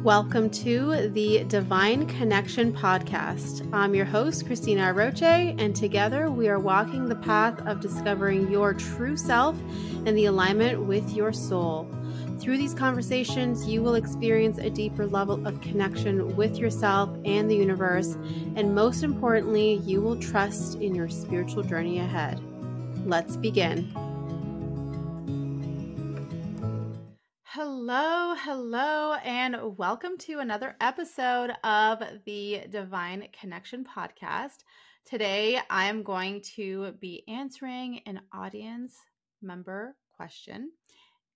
Welcome to the Divine Connection Podcast. I'm your host, Christina Arroche, and together we are walking the path of discovering your true self and the alignment with your soul. Through these conversations, you will experience a deeper level of connection with yourself and the universe, and most importantly, you will trust in your spiritual journey ahead. Let's begin. Hello, and welcome to another episode of the Divine Connection Podcast. Today, I am going to be answering an audience member question.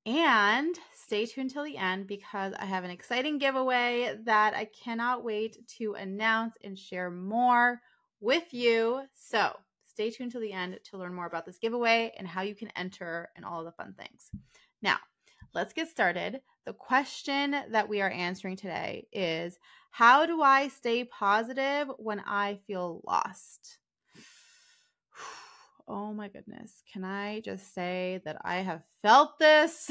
And stay tuned till the end because I have an exciting giveaway that I cannot wait to announce and share more with you. So stay tuned till the end to learn more about this giveaway and how you can enter and all of the fun things. Now, let's get started. The question that we are answering today is, how do I stay positive when I feel lost? Oh my goodness. Can I just say that I have felt this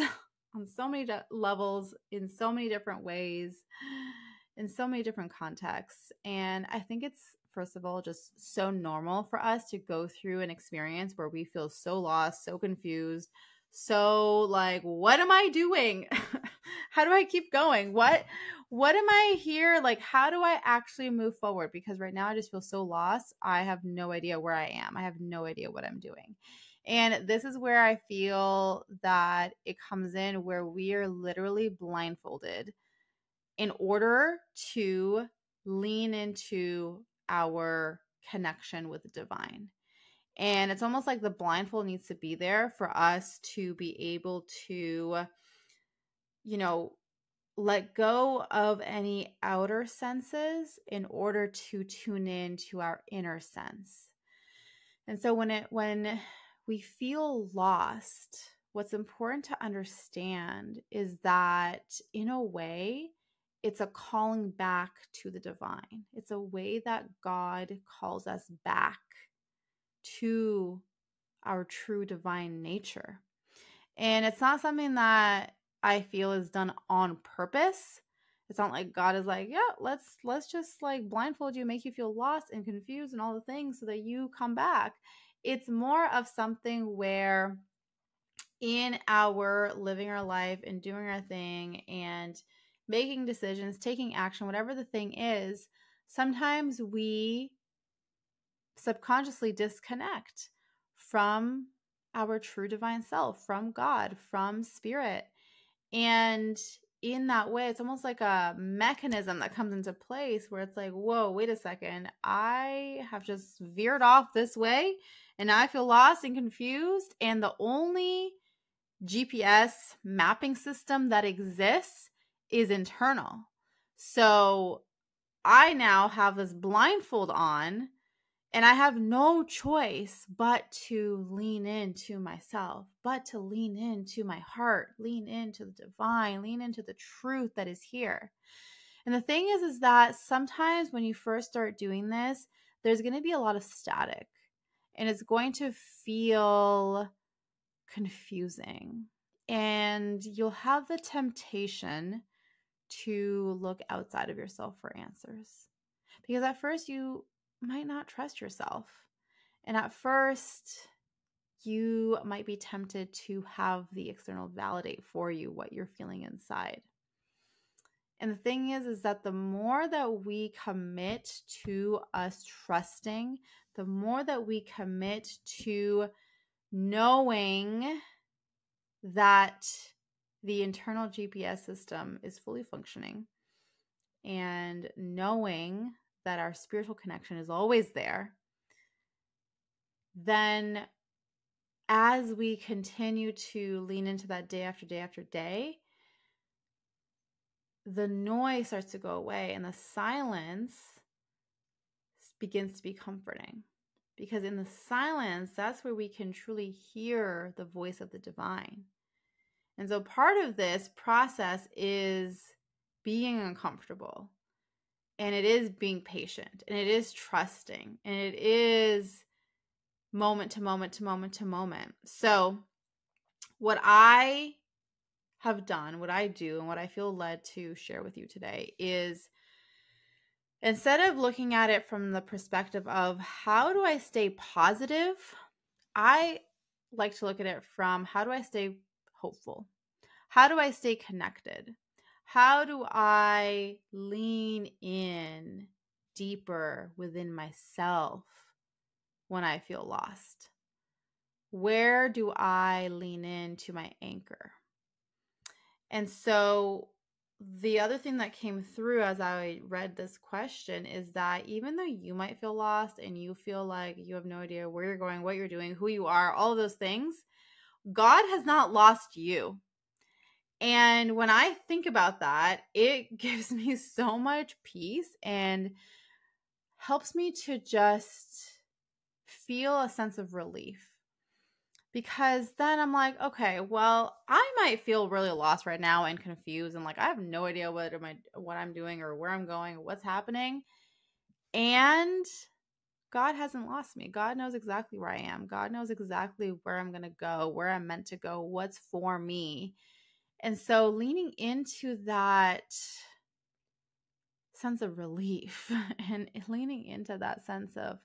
on so many levels, in so many different ways, in so many different contexts. And I think it's, first of all, just so normal for us to go through an experience where we feel so lost, so confused, so like, what am I doing? How do I keep going? What am I here? Like, how do I actually move forward? Because right now I just feel so lost. I have no idea where I am. I have no idea what I'm doing. And this is where I feel that it comes in, where we are literally blindfolded in order to lean into our connection with the divine. And it's almost like the blindfold needs to be there for us to be able to, let go of any outer senses in order to tune in to our inner sense. And so when we feel lost, what's important to understand is that in a way, it's a calling back to the divine. It's a way that God calls us back to our true divine nature. And it's not something that I feel is done on purpose. It's not like God is like, yeah, let's just like blindfold you, make you feel lost and confused and all the things so that you come back. It's more of something where in our living our life and doing our thing and making decisions, taking action, whatever the thing is, sometimes we subconsciously disconnect from our true divine self, from God, from spirit. And in that way, it's almost like a mechanism that comes into place where it's like, whoa, wait a second. I have just veered off this way and I feel lost and confused. And the only GPS mapping system that exists is internal. So I now have this blindfold on, and I have no choice but to lean into myself, but to lean into my heart, lean into the divine, lean into the truth that is here. And the thing is that sometimes when you first start doing this, there's going to be a lot of static, and it's going to feel confusing. And you'll have the temptation to look outside of yourself for answers. Because at first you might not trust yourself. And at first, you might be tempted to have the external validate for you what you're feeling inside. And the thing is that the more that we commit to us trusting, the more that we commit to knowing that the internal GPS system is fully functioning and knowing that our spiritual connection is always there, then as we continue to lean into that day after day after day, the noise starts to go away and the silence begins to be comforting. Because in the silence, that's where we can truly hear the voice of the divine. And so part of this process is being uncomfortable. And it is being patient, and it is trusting, and it is moment to moment to moment to moment. So what I have done, what I do, and what I feel led to share with you today is, instead of looking at it from the perspective of how do I stay positive, I like to look at it from how do I stay hopeful? How do I stay connected? How do I lean in deeper within myself when I feel lost? Where do I lean into my anchor? And so the other thing that came through as I read this question is that even though you might feel lost and you feel like you have no idea where you're going, what you're doing, who you are, all of those things, God has not lost you. And when I think about that, it gives me so much peace and helps me to just feel a sense of relief. Because then I'm like, okay, well, I might feel really lost right now and confused and like I have no idea what I'm doing or where I'm going or what's happening. And God hasn't lost me. God knows exactly where I am. God knows exactly where I'm going to go, where I'm meant to go, what's for me. And so leaning into that sense of relief and leaning into that sense of,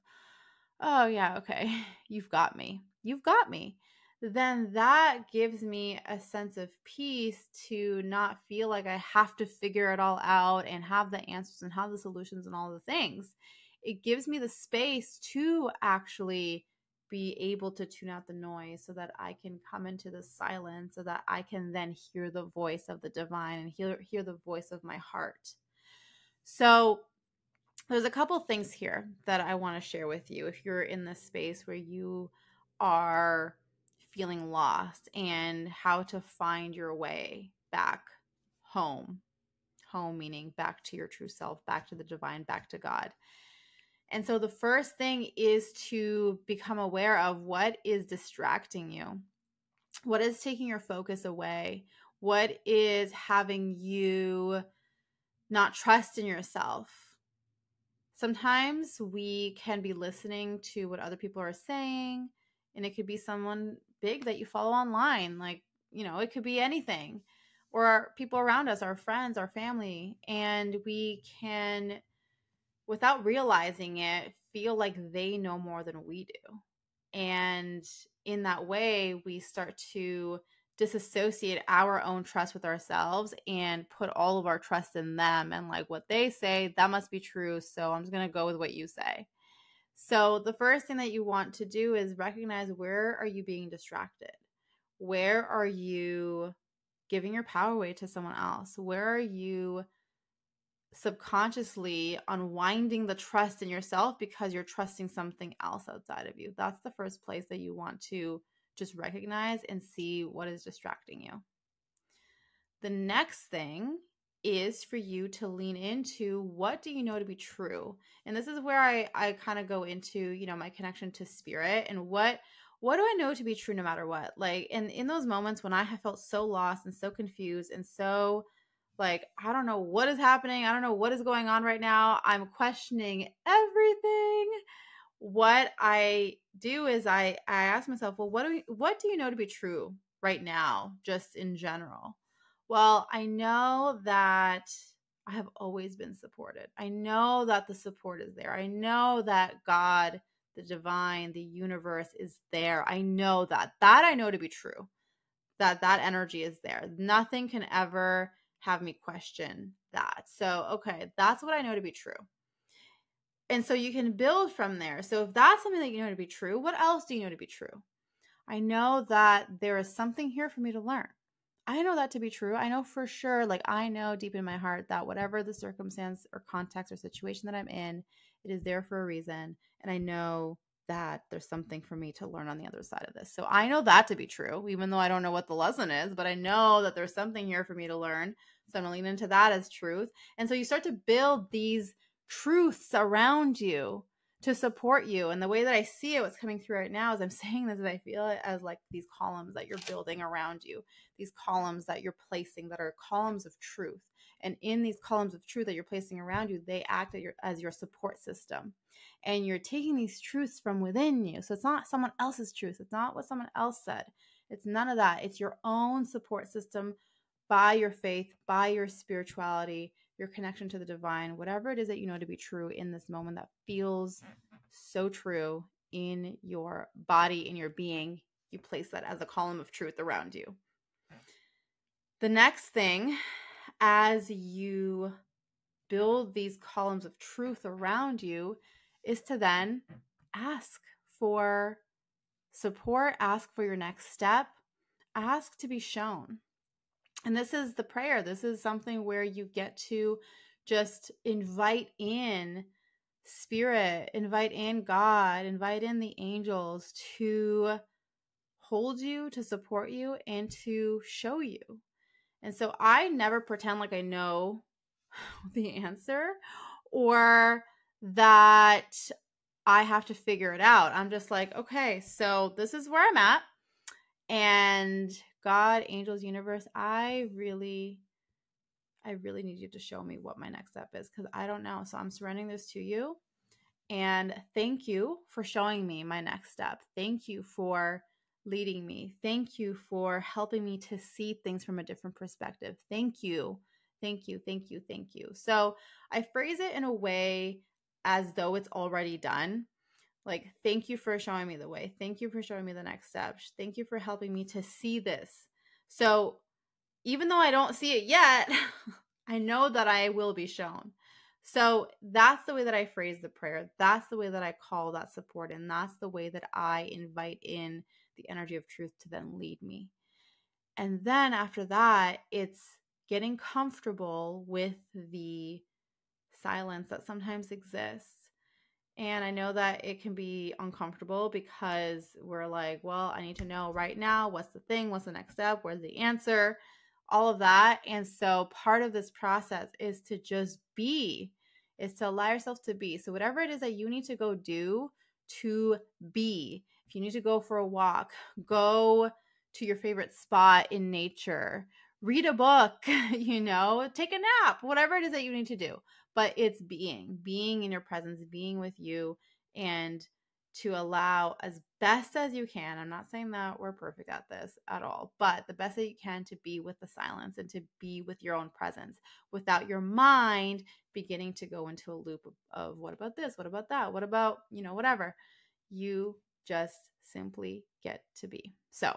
oh, yeah, okay, you've got me. You've got me. Then that gives me a sense of peace to not feel like I have to figure it all out and have the answers and have the solutions and all the things. It gives me the space to actually be able to tune out the noise so that I can come into the silence, so that I can then hear the voice of the divine and hear the voice of my heart. So there's a couple things here that I want to share with you if you're in this space where you are feeling lost and how to find your way back home. Home meaning back to your true self, back to the divine, back to God. And so the first thing is to become aware of what is distracting you. What is taking your focus away? What is having you not trust in yourself? Sometimes we can be listening to what other people are saying, and it could be someone big that you follow online. Like, it could be anything, or our people around us, our friends, our family. And we can, without realizing it, feel like they know more than we do. And in that way, we start to disassociate our own trust with ourselves and put all of our trust in them, and like what they say, that must be true, so I'm just going to go with what you say. So the first thing that you want to do is recognize, where are you being distracted? Where are you giving your power away to someone else? Where are you subconsciously unwinding the trust in yourself because you're trusting something else outside of you? That's the first place that you want to just recognize and see what is distracting you. The next thing is for you to lean into, what do you know to be true? And this is where I kind of go into, my connection to spirit and what do I know to be true no matter what? Like, and in those moments when I have felt so lost and so confused and so like, I don't know what is happening, I don't know what is going on right now, I'm questioning everything. What I do is I ask myself, well, what do you know to be true right now, just in general? Well, I know that I have always been supported. I know that the support is there. I know that God, the divine, the universe is there. I know that I know to be true, that energy is there. Nothing can ever have me question that. So, okay, that's what I know to be true. And so you can build from there. So if that's something that you know to be true, what else do you know to be true? I know that there is something here for me to learn. I know that to be true. I know for sure, like I know deep in my heart that whatever the circumstance or context or situation that I'm in, it is there for a reason. And I know that there's something for me to learn on the other side of this. So I know that to be true, even though I don't know what the lesson is, but I know that there's something here for me to learn. So I'm going to lean into that as truth. And so you start to build these truths around you to support you. And the way that I see it, what's coming through right now as I'm saying this, is I feel it as like these columns that you're building around you, these columns that you're placing that are columns of truth. And in these columns of truth that you're placing around you, they act as your support system. And you're taking these truths from within you. So it's not someone else's truth. It's not what someone else said. It's none of that. It's your own support system by your faith, by your spirituality, your connection to the divine, whatever it is that you know to be true in this moment that feels so true in your body, in your being, you place that as a column of truth around you. The next thing, as you build these columns of truth around you, is to then ask for support, ask for your next step, ask to be shown. And this is the prayer. This is something where you get to just invite in spirit, invite in God, invite in the angels to hold you, to support you, and to show you. And so I never pretend like I know the answer or that I have to figure it out. I'm just like, okay, so this is where I'm at. And God, angels, universe, I really need you to show me what my next step is because I don't know. So I'm surrendering this to you. And thank you for showing me my next step. Thank you for leading me. Thank you for helping me to see things from a different perspective. Thank you. Thank you. Thank you. Thank you. So I phrase it in a way as though it's already done. Like, thank you for showing me the way. Thank you for showing me the next step. Thank you for helping me to see this. So even though I don't see it yet, I know that I will be shown. So that's the way that I phrase the prayer. That's the way that I call that support. And that's the way that I invite in the energy of truth to then lead me. And then after that, it's getting comfortable with the silence that sometimes exists. And I know that it can be uncomfortable because we're like, well, I need to know right now, what's the thing? What's the next step? Where's the answer? All of that. And so part of this process is to just be, is to allow yourself to be. So whatever it is that you need to go do, to be. If you need to go for a walk, go to your favorite spot in nature, read a book, take a nap, whatever it is that you need to do. But it's being in your presence, being with you, and to allow as best as you can. I'm not saying that we're perfect at this at all, but the best that you can to be with the silence and to be with your own presence without your mind beginning to go into a loop of what about this? What about that? What about, whatever. You just simply get to be. So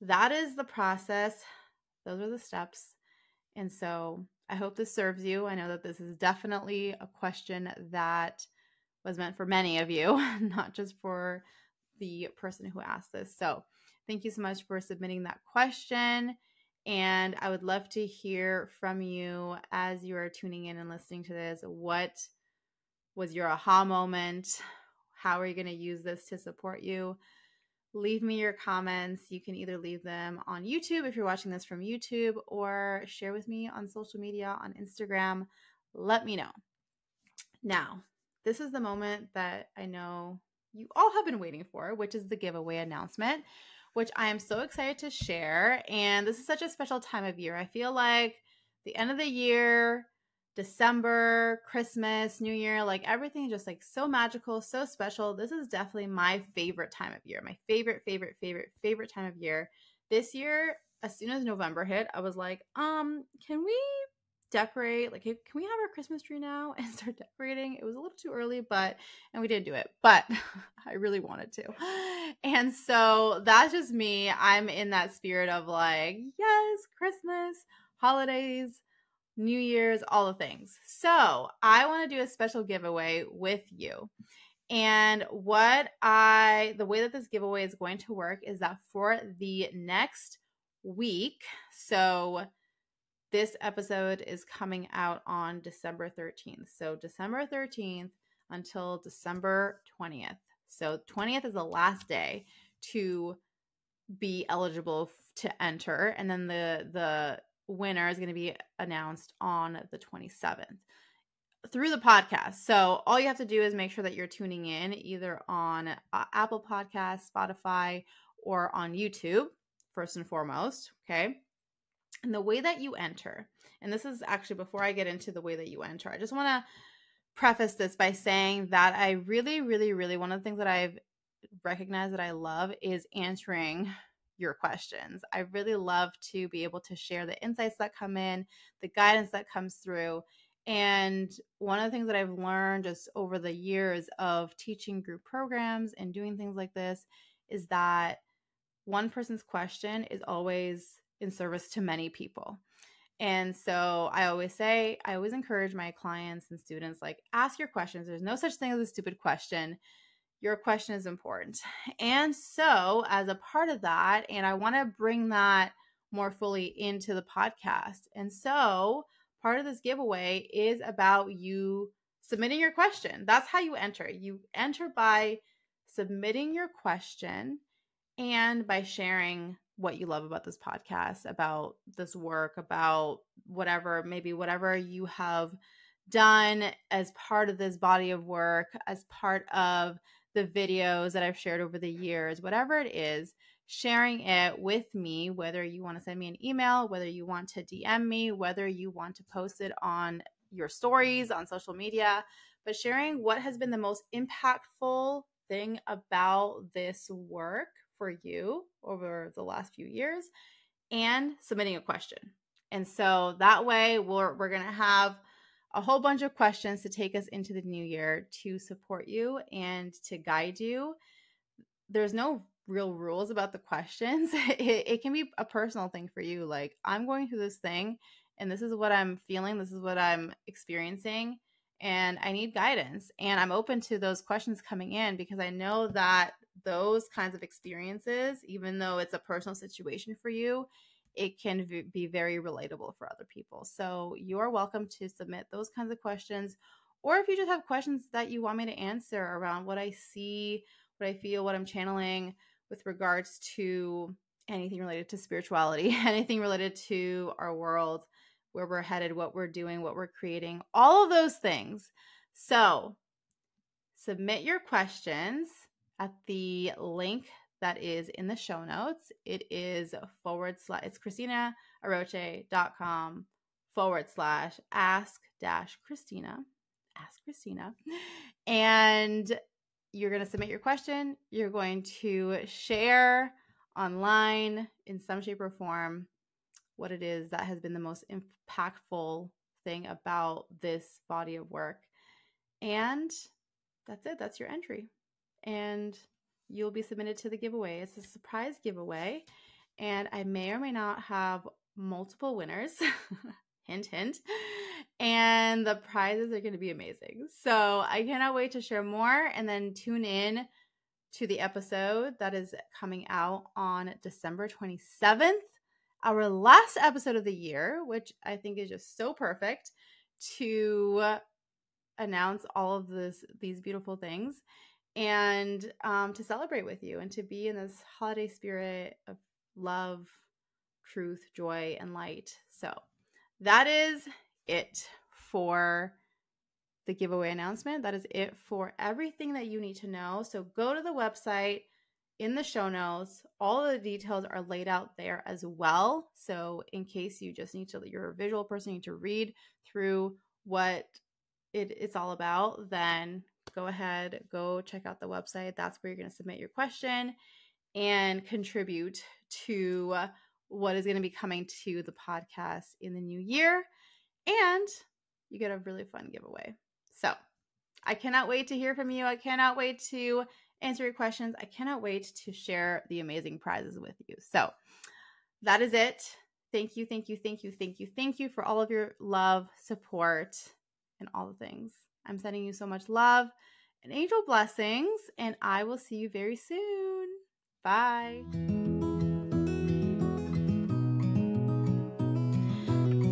that is the process. Those are the steps. And so I hope this serves you. I know that this is definitely a question that was meant for many of you, not just for the person who asked this. So thank you so much for submitting that question. And I would love to hear from you as you are tuning in and listening to this. What was your aha moment? How are you going to use this to support you? Leave me your comments. You can either leave them on YouTube if you're watching this from YouTube, or share with me on social media, on Instagram. Let me know. Now, this is the moment that I know you all have been waiting for, which is the giveaway announcement, which I am so excited to share. And this is such a special time of year. I feel like the end of the year, December, Christmas, New Year, like everything is just like so magical, so special. This is definitely my favorite time of year, my favorite time of year. This year, as soon as November hit, I was like, can we decorate? Like, can we have our Christmas tree now and start decorating? It was a little too early, and we didn't do it, but I really wanted to. And so that's just me. I'm in that spirit of like, yes, Christmas, holidays, New Year's, all the things. So I want to do a special giveaway with you. And the way that this giveaway is going to work is that for the next week, so this episode is coming out on December 13th. So December 13th until December 20th. So 20th is the last day to be eligible to enter. And then the winner is going to be announced on the 27th through the podcast. So all you have to do is make sure that you're tuning in either on Apple Podcasts, Spotify, or on YouTube, first and foremost. Okay. And the way that you enter, and this is actually before I get into the way that you enter, I just want to preface this by saying that I really, really, really, one of the things that I've recognized that I love is answering your questions. I really love to be able to share the insights that come in, the guidance that comes through. And one of the things that I've learned just over the years of teaching group programs and doing things like this is that one person's question is always in service to many people. And so I always encourage my clients and students, like, ask your questions. There's no such thing as a stupid question. Your question is important. And so as a part of that, and I want to bring that more fully into the podcast. And so part of this giveaway is about you submitting your question. That's how you enter. You enter by submitting your question and by sharing what you love about this podcast, about this work, about whatever you have done as part of this body of work, as part of the videos that I've shared over the years, whatever it is, sharing it with me, whether you want to send me an email, whether you want to DM me, whether you want to post it on your stories on social media, but sharing what has been the most impactful thing about this work for you over the last few years, and submitting a question. And so that way we're going to have a whole bunch of questions to take us into the new year to support you and to guide you. There's no real rules about the questions. It can be a personal thing for you. Like, I'm going through this thing and this is what I'm feeling. This is what I'm experiencing. And I need guidance. And I'm open to those questions coming in because I know that those kinds of experiences, even though it's a personal situation for you, it can be very relatable for other people. So you're welcome to submit those kinds of questions. Or if you just have questions that you want me to answer around what I see, what I feel, what I'm channeling with regards to anything related to spirituality, anything related to our world, where we're headed, what we're doing, what we're creating, all of those things. So submit your questions at the link that is in the show notes. It is it's christinaaroche.com/ask-Christina. Ask Christina. And you're going to submit your question. You're going to share online in some shape or form what it is that has been the most impactful thing about this body of work. And that's it. That's your entry. And you'll be submitted to the giveaway. It's a surprise giveaway. And I may or may not have multiple winners. Hint, hint. And the prizes are going to be amazing. So I cannot wait to share more, and then tune in to the episode that is coming out on December 27th, our last episode of the year, which I think is just so perfect to announce all of these beautiful things and to celebrate with you and to be in this holiday spirit of love, truth, joy, and light. So that is it for the giveaway announcement. That is it for everything that you need to know. So go to the website. In the show notes, all of the details are laid out there as well. So in case you just you're a visual person, you need to read through what it's all about, then go ahead, go check out the website. That's where you're going to submit your question and contribute to what is going to be coming to the podcast in the new year. And you get a really fun giveaway. So I cannot wait to hear from you. I cannot wait to answer your questions. I cannot wait to share the amazing prizes with you. So that is it. Thank you, thank you, thank you, thank you, thank you for all of your love, support, and all the things. I'm sending you so much love and angel blessings, and I will see you very soon. Bye.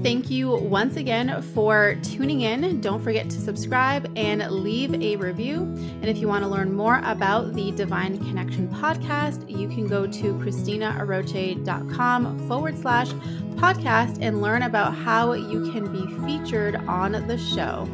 Thank you once again for tuning in. Don't forget to subscribe and leave a review. And if you want to learn more about the Divine Connection podcast, you can go to christinaaroche.com/podcast and learn about how you can be featured on the show.